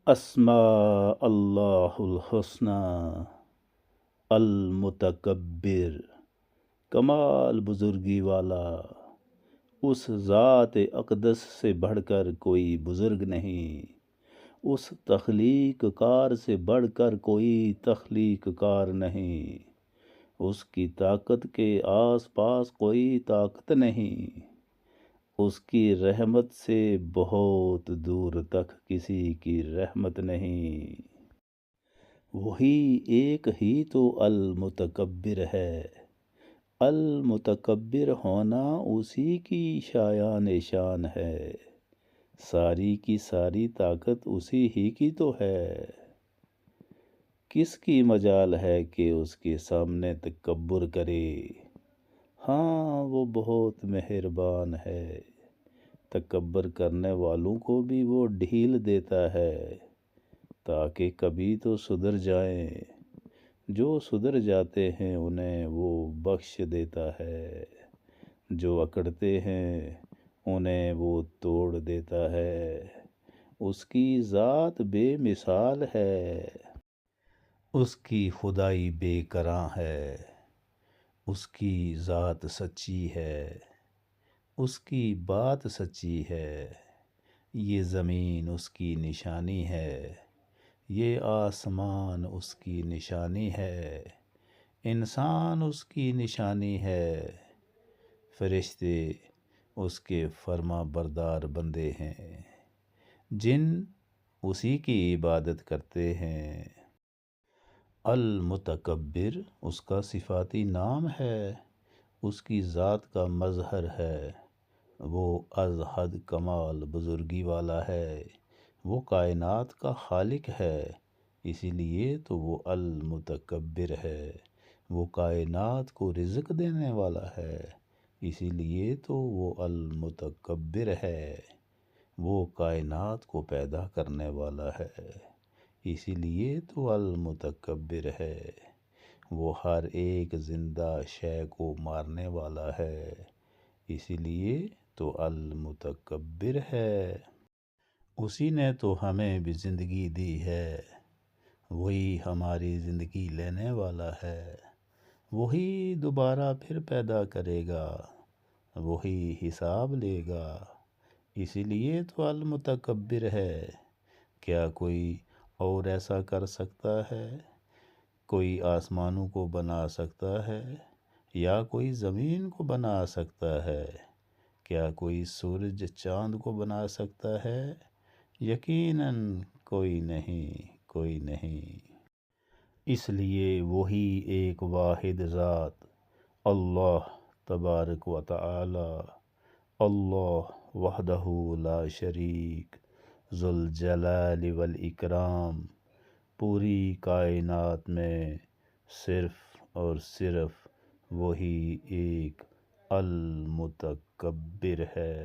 اسماء اللہ الحسنی المتکبر، کمال بزرگی والا، اس ذات اقدس سے بڑھ کر کوئی بزرگ نہیں، اس تخلیق کار سے بڑھ کر کوئی تخلیق کار نہیں، اس کی طاقت کے آس پاس کوئی طاقت نہیں، اس کی رحمت سے بہت دور تک کسی کی رحمت نہیں۔ وہی ایک ہی تو المتکبر ہے، المتکبر ہونا اسی کی شایان شان ہے، ساری کی ساری طاقت اسی ہی کی تو ہے، کس کی مجال ہے کہ اس کے سامنے تکبر کرے؟ ہاں وہ بہت مہربان ہے، تکبر کرنے والوں کو بھی وہ ڈھیل دیتا ہے تاکہ کبھی تو سدھر جائیں، جو سدھر جاتے ہیں انہیں وہ بخش دیتا ہے، جو اکڑتے ہیں انہیں وہ توڑ دیتا ہے، اس کی ذات بے مثال ہے، اس کی خدائی بے کراں ہے، اس کی ذات سچی ہے، اس کی بات سچی ہے، یہ زمین اس کی نشانی ہے، یہ آسمان اس کی نشانی ہے، انسان اس کی نشانی ہے، فرشتے اس کے فرما بردار بندے ہیں، جن اسی کی عبادت کرتے ہیں۔ المتکبر اس کا صفاتی نام ہے، اس کی ذات کا مظہر ہے، وہ از حد کمال بزرگی والا ہے، وہ کائنات کا خالق ہے، اسی لیے تو وہ المتکبر ہے، وہ کائنات کو رزق دینے والا ہے، اسی لیے تو وہ المتکبر ہے، وہ کائنات کو پیدا کرنے والا ہے، اسی لیے تو المتکبر ہے، وہ ہر ایک زندہ شے کو مارنے والا ہے، اسی لیے تو المتکبر ہے، اسی نے تو ہمیں بھی زندگی دی ہے، وہی ہماری زندگی لینے والا ہے، وہی دوبارہ پھر پیدا کرے گا، وہی حساب لے گا، اسی لیے تو المتکبر ہے۔ کیا کوئی اور ایسا کر سکتا ہے؟ کوئی آسمانوں کو بنا سکتا ہے یا کوئی زمین کو بنا سکتا ہے؟ کیا کوئی سورج چاند کو بنا سکتا ہے؟ یقیناً کوئی نہیں، کوئی نہیں۔ اس لیے وہی ایک واحد ذات اللہ تبارک و تعالی، اللہ وحدہ لا شریک، ذوالجلال والاکرام، پوری کائنات میں صرف اور صرف وہی ایک المتکبر ہے۔